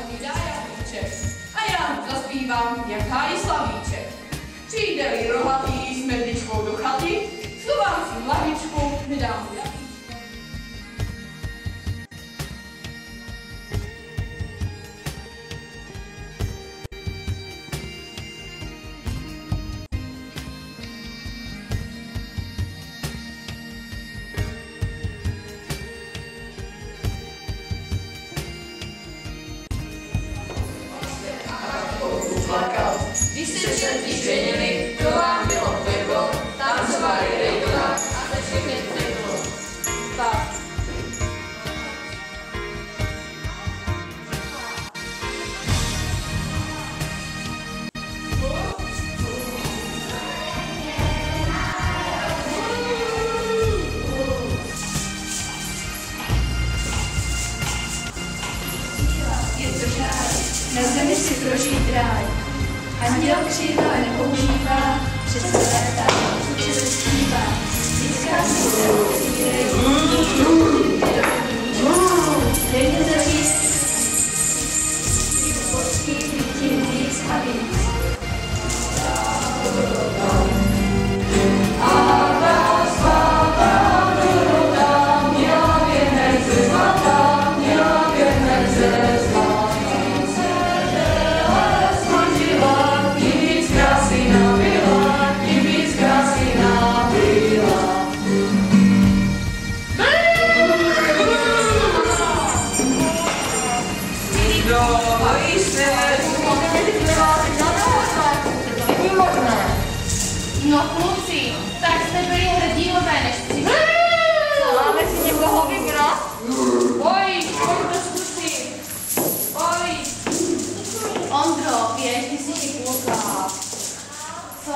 hlídá jablíček a já mu zazpívám, jak hájí slavíček. Přijde-li rohatý s medličkou do chaty, schovám si hlavičku, nedám mu jablíček. Když se všetci ženili, to vám bylo peklo, tancovali rejkla a se všechny teklo. Tak. Je to ráj, na zemi si prožít ráj. Anděl křídla nepoužívá, přes léta určitě zpívá. Získá se denně zaříct, počký tím víc a víc. No kluci, tak jste byli hrdinové, než přišli. Máme si někoho vybrat? Oj, pojď to zkusit. Oj. Ondro, běž, ty jsi ti kluka. Co?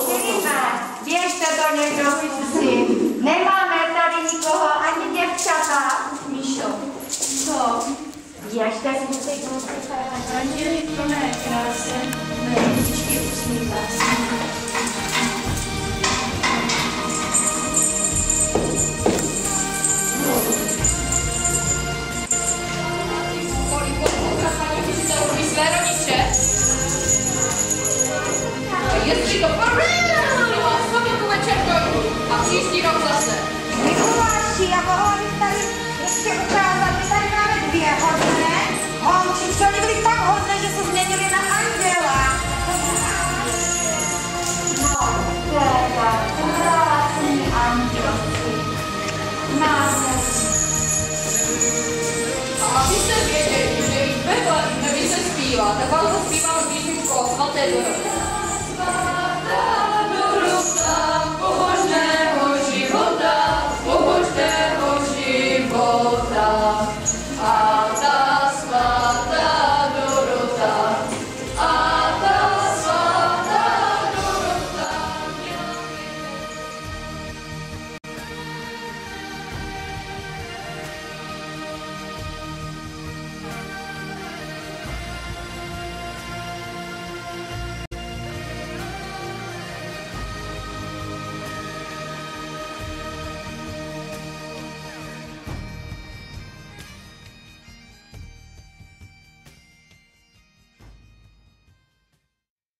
Filipe, běžte do někdo zkusit. Nemáme tady nikoho, ani děvčata. Míšo, co? Běžte zkusit. Anděli plné krásy, mé ručičky usmívá se. Své rodiče. Jestli to proběhlo, sovětu večer dojdu a příští rok zase. Mikuláši, já mohla bych tady ještě ukázat, že tady máme dvě hodné. Holčičky, oni byli tak hodné, že se změnili na anděla. No, teda, krásný andělci. Nádherný. A abyste věděli, že víc Betlém neví se zpívá, tak vám to zpívám z písničkou Svaté Doroty.